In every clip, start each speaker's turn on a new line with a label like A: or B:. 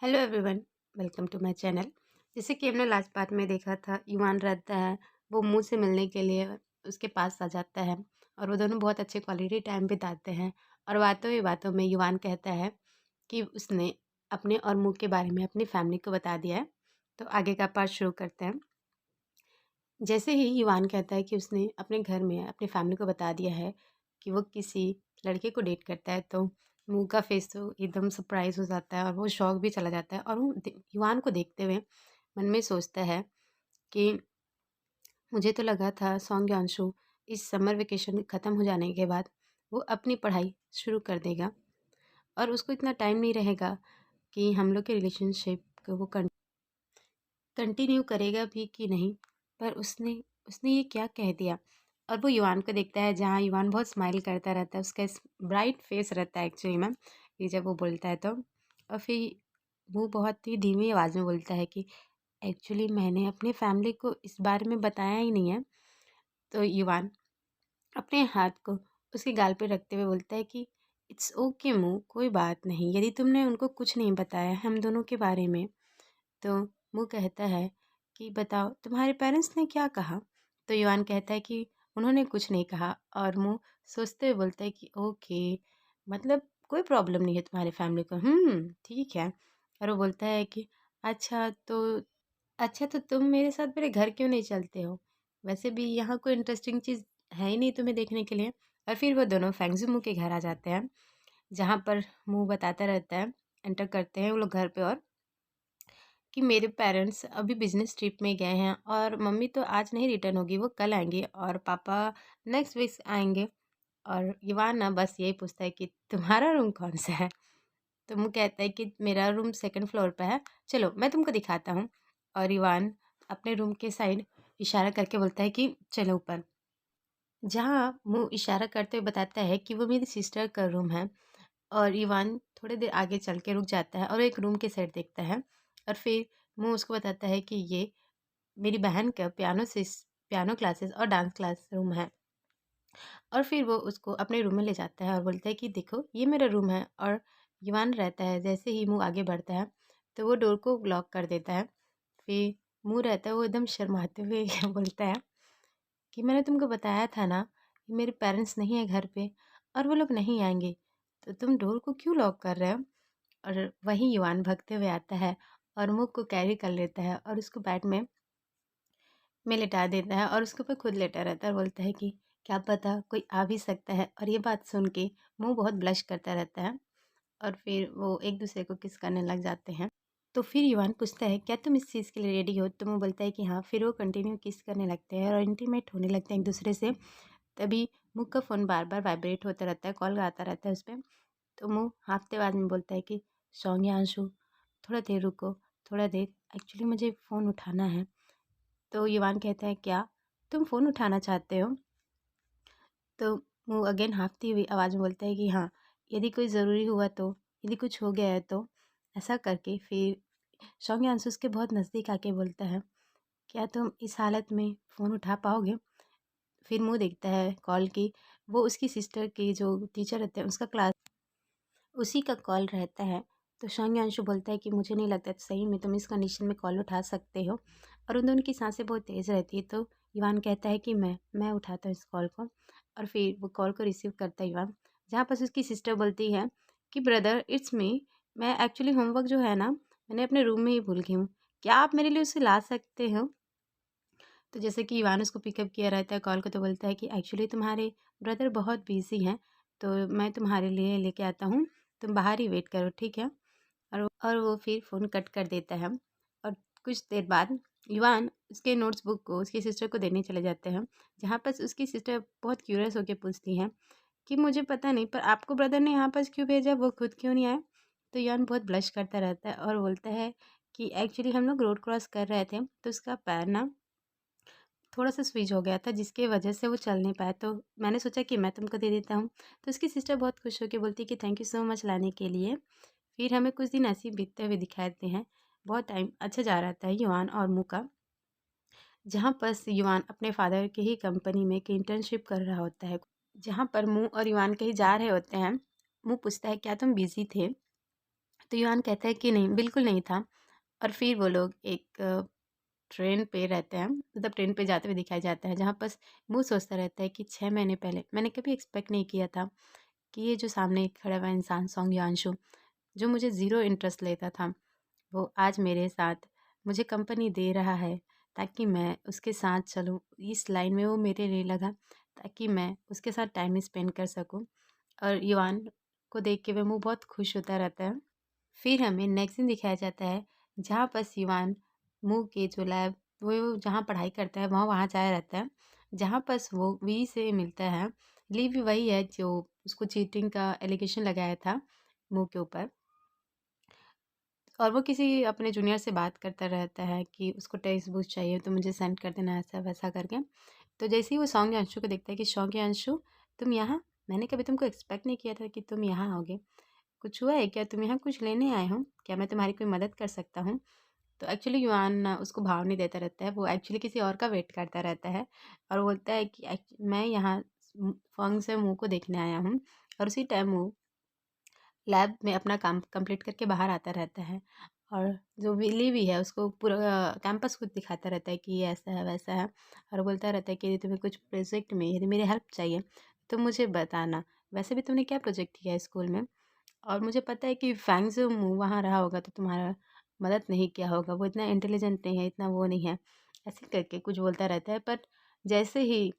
A: Hello everyone, welcome to my channel. जैसे कि हमने लास्ट पार्ट में देखा था, युवान रहता है, वो मुँह से मिलने के लिए उसके पास आ जाता है और वो दोनों बहुत अच्छे क्वालिटी टाइम बिताते हैं। और बातों ही बातों में युवान कहता है कि उसने अपने और मुँह के बारे में अपनी फैमिली को बता दिया है। तो आगे का पार्ट शुरू करते हैं। जैसे ही युवान कहता है कि उसने अपने घर में अपनी फैमिली को बता दिया है कि वो किसी लड़के को डेट करता है, तो मुँह का फेस तो एकदम सरप्राइज़ हो जाता है और वो शॉक भी चला जाता है और वो युवान को देखते हुए मन में सोचता है कि मुझे तो लगा था सौंग्यांशु इस समर वेकेशन ख़त्म हो जाने के बाद वो अपनी पढ़ाई शुरू कर देगा और उसको इतना टाइम नहीं रहेगा कि हम लोग के रिलेशनशिप को वो कंटिन्यू करेगा भी कि नहीं। पर उसने उसने ये क्या कह दिया। और वो युवान को देखता है, जहाँ युवान बहुत स्माइल करता रहता है, उसका ब्राइट फेस रहता है एक्चुअली में, ये जब वो बोलता है तो। और फिर वो बहुत ही धीमी आवाज़ में बोलता है कि एक्चुअली मैंने अपनी फैमिली को इस बारे में बताया ही नहीं है। तो युवान अपने हाथ को उसके गाल पे रखते हुए बोलता है कि इट्स ओके मुँह, कोई बात नहीं, यदि तुमने उनको कुछ नहीं बताया हम दोनों के बारे में। तो वो कहता है कि बताओ तुम्हारे पेरेंट्स ने क्या कहा। तो युवान कहता है कि उन्होंने कुछ नहीं कहा और मुँह सोचते हुए बोलता है कि ओके, मतलब कोई प्रॉब्लम नहीं है तुम्हारी फैमिली को, ठीक है। और वो बोलता है कि अच्छा तो तुम मेरे साथ मेरे घर क्यों नहीं चलते हो, वैसे भी यहाँ कोई इंटरेस्टिंग चीज़ है ही नहीं तुम्हें देखने के लिए। और फिर वो दोनों फेंगजू के घर आ जाते हैं, जहाँ पर मुँह बताता रहता है। एंटर करते हैं वो लोग घर पे और कि मेरे पेरेंट्स अभी बिजनेस ट्रिप में गए हैं और मम्मी तो आज नहीं रिटर्न होगी, वो कल आएंगे और पापा नेक्स्ट वीक आएंगे। और युवान ना बस यही पूछता है कि तुम्हारा रूम कौन सा है। तो वो कहता है कि मेरा रूम सेकंड फ्लोर पे है, चलो मैं तुमको दिखाता हूँ। और युवान अपने रूम के साइड इशारा करके बोलता है कि चलो ऊपर, जहाँ मुँह इशारा करते हुए बताता है कि वो मेरी सिस्टर का रूम है। और इवान थोड़ी देर आगे चल के रुक जाता है और एक रूम के साइड देखता है और फिर मुँह उसको बताता है कि ये मेरी बहन का पियानो क्लासेस और डांस क्लास रूम है। और फिर वो उसको अपने रूम में ले जाता है और बोलता है कि देखो ये मेरा रूम है। और युवान रहता है, जैसे ही मुँह आगे बढ़ता है तो वो डोर को लॉक कर देता है। फिर मुँह रहता है, वो एकदम शर्माते हुए बोलता है कि मैंने तुमको बताया था ना कि मेरे पेरेंट्स नहीं है घर पे और वो लोग नहीं आएंगे, तो तुम डोर को क्यों लॉक कर रहे हो। और वहीं युवान भागते हुए आता है और मुख को कैरी कर लेता है और उसको बेड में लिटा देता है और उसके ऊपर खुद लेटा रहता है और बोलता है कि क्या पता कोई आ भी सकता है। और ये बात सुन के मुँह बहुत ब्लश करता रहता है और फिर वो एक दूसरे को किस करने लग जाते हैं। तो फिर युवान पूछता है क्या तुम इस चीज़ के लिए रेडी हो, तो वो बोलता है कि हाँ। फिर वो कंटिन्यू किस करने लगते हैं और इंटीमेट होने लगते हैं एक दूसरे से। तभी मुख का फ़ोन बार बार वाइब्रेट होता रहता है, कॉल आता रहता है उस पर। तो मुँह हाँफते आवाज़ में बोलता है कि सौम्यांशु, थोड़ा देर रुको, थोड़ा देर, एक्चुअली मुझे फ़ोन उठाना है। तो युवान कहता है क्या तुम फ़ोन उठाना चाहते हो। तो वो अगेन हाँफती हुई आवाज़ में बोलता है कि हाँ, यदि कोई ज़रूरी हुआ तो, यदि कुछ हो गया है तो। ऐसा करके फिर सौम्यांशु उसके बहुत नज़दीक आके बोलता है क्या तुम इस हालत में फ़ोन उठा पाओगे। फिर मुँह देखता है कॉल की, वो उसकी सिस्टर की जो टीचर रहते हैं उसका क्लास, उसी का कॉल रहता है। तो शांग्यांशु बोलता है कि मुझे नहीं लगता सही में तुम इस कंडीशन में कॉल उठा सकते हो। और उन दोनों की सांसें बहुत तेज़ रहती है। तो इवान कहता है कि मैं उठाता हूँ इस कॉल को। और फिर वो कॉल को रिसीव करता है इवान, जहाँ पर उसकी सिस्टर बोलती है कि ब्रदर इट्स मी, मैं एक्चुअली होमवर्क जो है ना मैंने अपने रूम में ही भूल गई हूँ, क्या आप मेरे लिए उसे ला सकते हो। तो जैसे कि इवान उसको पिकअप किया रहता है कॉल को, तो बोलता है कि एक्चुअली तुम्हारे ब्रदर बहुत बिजी हैं, तो मैं तुम्हारे लिए लेके आता हूँ, तुम बाहर ही वेट करो, ठीक है। और वो फिर फ़ोन कट कर देता है। और कुछ देर बाद युवान उसके नोट्स बुक को उसकी सिस्टर को देने चले जाते हैं, जहाँ पर उसकी सिस्टर बहुत क्यूरियस होकर पूछती हैं कि मुझे पता नहीं, पर आपको ब्रदर ने यहाँ पास क्यों भेजा, वो खुद क्यों नहीं आया। तो युवान बहुत ब्लश करता रहता है और बोलता है कि एक्चुअली हम लोग रोड क्रॉस कर रहे थे तो उसका पैर ना थोड़ा-सा स्विच हो गया था, जिसकी वजह से वो चल नहीं पाया, तो मैंने सोचा कि मैं तुमको दे देता हूँ। तो उसकी सिस्टर बहुत खुश होके बोलती है कि थैंक यू सो मच लाने के लिए। फिर हमें कुछ दिन ऐसे ही बीतते हुए दिखाए देते हैं। बहुत टाइम अच्छा जा रहा था युवान और मुँह का, जहाँ पर से युवान अपने फ़ादर के ही कंपनी में एक इंटर्नशिप कर रहा होता है। जहाँ पर मुँह और युवान कहीं जा रहे होते हैं। मुँह पूछता है क्या तुम बिज़ी थे? तो युआन कहता है कि नहीं, बिल्कुल नहीं था। और फिर वो लोग एक ट्रेन पे रहते हैं, मतलब ट्रेन पे जाते हुए दिखाया जाता है, जहाँ बस मुँह सोचता रहता है कि 6 महीने पहले मैंने कभी एक्सपेक्ट नहीं किया था कि ये जो सामने खड़ा हुआ इंसान सॉन्ग यानशु, जो मुझे ज़ीरो इंटरेस्ट लेता था, वो आज मेरे साथ मुझे कंपनी दे रहा है ताकि मैं उसके साथ चलूँ। इस लाइन में वो मेरे लिए लगा ताकि मैं उसके साथ टाइम स्पेंड कर सकूँ। और युवान को देख के वो बहुत खुश होता रहता है। फिर हमें नेक्स्ट सीन दिखाया जाता है जहाँ पर सिवान मुंह के जो लैब वो जहाँ पढ़ाई करता है वहाँ वहाँ जाया रहता है, जहाँ पर वो वी से मिलता है। ली भी वही है जो उसको चीटिंग का एलिगेशन लगाया था मुंह के ऊपर। और वो किसी अपने जूनियर से बात करता रहता है कि उसको टेक्स्ट बुक चाहिए तो मुझे सेंड कर देना, ऐसा वैसा करके। तो जैसे ही वो सॉन्ग अंशु को देखता है कि सॉन्ग अंशु, तुम यहाँ, मैंने कभी तुमको एक्सपेक्ट नहीं किया था कि तुम यहाँ आओगे। कुछ हुआ है क्या? तुम यहाँ कुछ लेने आए हो क्या? मैं तुम्हारी कोई मदद कर सकता हूँ? तो एक्चुअली युआन ना उसको भाव नहीं देता रहता है, वो एक्चुअली किसी और का वेट करता रहता है। और बोलता है कि मैं यहाँ फंग से मुंह को देखने आया हूँ। और उसी टाइम वो लैब में अपना काम कंप्लीट करके बाहर आता रहता है। और जो विली भी है उसको पूरा कैंपस कुछ दिखाता रहता है कि ये ऐसा है वैसा है। और बोलता रहता है कि यदि तुम्हें कुछ प्रोजेक्ट में यदि मेरी हेल्प चाहिए तो मुझे बताना। वैसे भी तुमने क्या प्रोजेक्ट किया है स्कूल में? और मुझे पता है कि फैंग वहाँ रहा होगा तो तुम्हारा मदद नहीं किया होगा, वो इतना इंटेलिजेंट नहीं है, इतना वो नहीं है। ऐसे करके कुछ बोलता रहता है। पर जैसे ही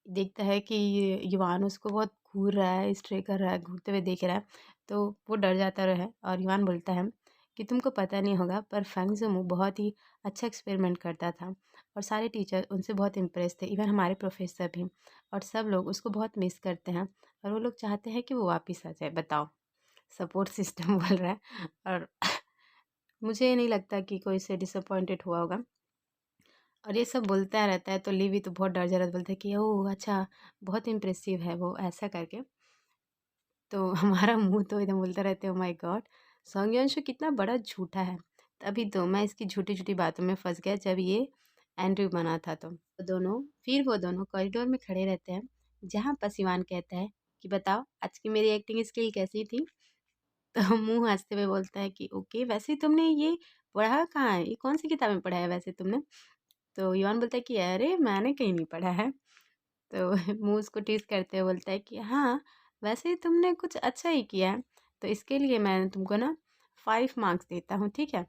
A: देखता है कि ये युवान उसको बहुत घूर रहा है, स्ट्रे कर रहा है, घूरते हुए देख रहा है, तो वो डर जाता है। और युवान बोलता है कि तुमको पता नहीं होगा पर फैंग बहुत ही अच्छा एक्सपेरिमेंट करता था और सारे टीचर उनसे बहुत इम्प्रेस थे, इवन हमारे प्रोफेसर भी। और सब लोग उसको बहुत मिस करते हैं और वो लोग चाहते हैं कि वो वापस आ जाए। बताओ, सपोर्ट सिस्टम बोल रहा है। और मुझे नहीं लगता कि कोई से डिसअपॉइंटेड हुआ होगा। और ये सब बोलता रहता है तो ली भी तो बहुत डर जा रहा था, बोलता है कि ओह अच्छा, बहुत इम्प्रेसिव है वो, ऐसा करके। तो हमारा मुंह तो एकदम बोलता रहते हो माय गॉड, सौंग्यांशु कितना बड़ा झूठा है। तभी तो मैं इसकी झूठी झूठी बातों में फंस गया जब ये एंड्रयू बना था। तो वो दोनों कॉरिडोर में खड़े रहते हैं, जहाँ पर सिवान कहता है कि बताओ आज की मेरी एक्टिंग स्किल कैसी थी। तो मुंह हंसते हुए बोलता है कि ओके, वैसे तुमने ये पढ़ा कहाँ है, ये कौन सी किताब में पढ़ा है वैसे तुमने? तो युवान बोलता है कि अरे मैंने कहीं नहीं पढ़ा है। तो मुँह उसको टीज़ करते हुए बोलता है कि हाँ, वैसे तुमने कुछ अच्छा ही किया है, तो इसके लिए मैं तुमको ना 5 मार्क्स देता हूँ, ठीक है?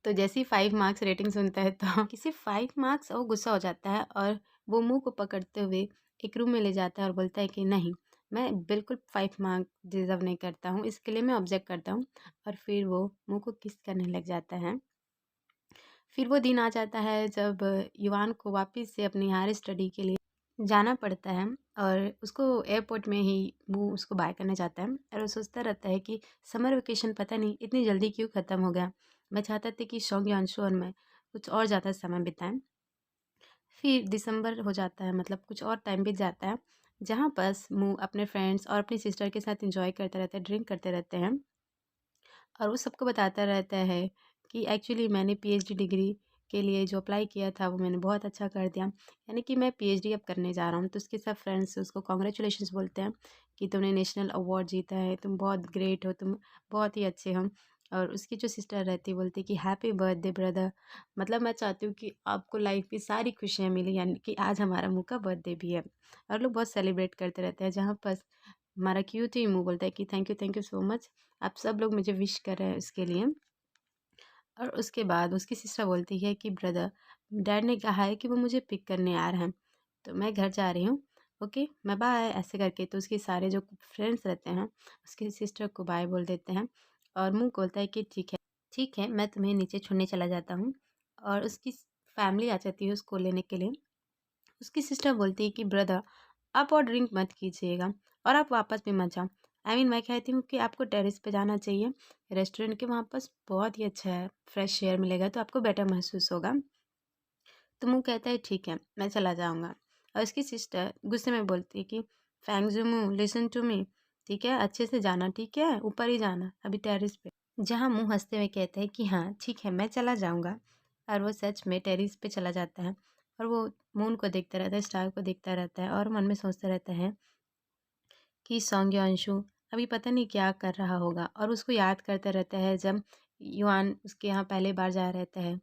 A: तो जैसे ही 5 मार्क्स रेटिंग सुनता है तो किसी 5 मार्क्स वो गुस्सा हो जाता है और वो मुँह को पकड़ते हुए एक रूम में ले जाता है और बोलता है कि नहीं, मैं बिल्कुल 5 मार्क डिज़र्व नहीं करता हूँ, इसके लिए मैं ऑब्जेक्ट करता हूँ। और फिर वो मुँह को किस करने लग जाता है। फिर वो दिन आ जाता है जब युवान को वापस से अपनी हायर स्टडी के लिए जाना पड़ता है। और उसको एयरपोर्ट में ही वो उसको बाय करने जाता है और वो सोचता रहता है कि समर वेकेशन पता नहीं इतनी जल्दी क्यों ख़त्म हो गया। मैं चाहता था कि शौक अंशु और मैं कुछ और ज़्यादा समय बिताएं। फिर दिसंबर हो जाता है, मतलब कुछ और टाइम बीत जाता है, जहाँ बस मुँह अपने फ्रेंड्स और अपनी सिस्टर के साथ इंजॉय करते रहते हैं, ड्रिंक करते रहते हैं। और वो सबको बताता रहता है कि एक्चुअली मैंने पीएचडी डिग्री के लिए जो अप्लाई किया था वो मैंने बहुत अच्छा कर दिया, यानी कि मैं पीएचडी अब करने जा रहा हूँ। तो उसके सब फ्रेंड्स उसको कॉन्ग्रेचुलेशंस बोलते हैं कि तुमने नेशनल अवार्ड जीता है, तुम बहुत ग्रेट हो, तुम बहुत ही अच्छे हो। और उसकी जो सिस्टर रहती है बोलती है कि हैप्पी बर्थडे ब्रदर, मतलब मैं चाहती हूँ कि आपको लाइफ की सारी खुशियाँ मिली, यानी कि आज हमारा मुँह का बर्थडे भी है। और लोग बहुत सेलिब्रेट करते रहते हैं, जहाँ पर हमारा क्यूट ही मुँह बोलता है कि थैंक यू सो मच, आप सब लोग मुझे विश कर रहे हैं उसके लिए। और उसके बाद उसकी सिस्टर बोलती है कि ब्रदर, डैड ने कहा है कि वो मुझे पिक करने आ रहे हैं, तो मैं घर जा रही हूँ, ओके मैं बाय, ऐसे करके। तो उसके सारे जो फ्रेंड्स रहते हैं उसकी सिस्टर को बाय बोल देते हैं। और मुंह बोलता है कि ठीक है, मैं तुम्हें नीचे छोड़ने चला जाता हूँ। और उसकी फैमिली आ जाती है उसको लेने के लिए। उसकी सिस्टर बोलती है कि ब्रदर, आप और ड्रिंक मत कीजिएगा और आप वापस भी मत जाओ। मैं कहती हूँ कि आपको टेरेस पे जाना चाहिए, रेस्टोरेंट के वहाँ पास बहुत ही अच्छा है, फ्रेश एयर मिलेगा तो आपको बेटर महसूस होगा। तो मुँह कहता है ठीक है, मैं चला जाऊँगा। और उसकी सिस्टर गुस्से में बोलती है कि फैंगजुमू लिसन टू मी, ठीक है अच्छे से जाना, ठीक है ऊपर ही जाना अभी टेरेस पे। जहाँ मुँह हंसते हुए कहते हैं कि हाँ ठीक है मैं चला जाऊँगा। और वो सच में टेरेस पे चला जाता है। और वो मून को देखता रहता है, स्टार को देखता रहता है और मन में सोचता रहता है कि सौंग्य अंशु अभी पता नहीं क्या कर रहा होगा, और उसको याद करता रहता है जब युआन उसके यहाँ पहले बार जा रहता है।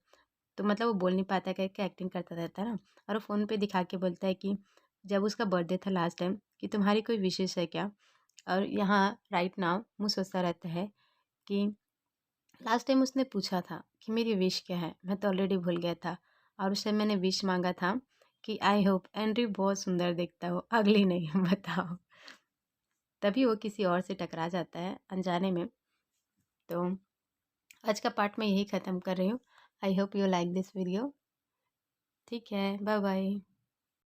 A: तो मतलब वो बोल नहीं पाता, क्या एक्टिंग करता रहता है ना। और वो फ़ोन पे दिखा के बोलता है कि जब उसका बर्थडे था लास्ट टाइम, कि तुम्हारी कोई विशेष है क्या। और यहाँ राइट नाउ मुँह सोचता रहता है कि लास्ट टाइम उसने पूछा था कि मेरी विश क्या है, मैं तो ऑलरेडी भूल गया था। और उस टाइम मैंने विश मांगा था कि आई होप एंड्रयू बहुत सुंदर दिखता हो, अगली नहीं बताओ। तभी वो किसी और से टकरा जाता है अनजाने में। तो आज का पार्ट मैं यही ख़त्म कर रही हूँ। I hope you like this video. ठीक है, बाय बाय।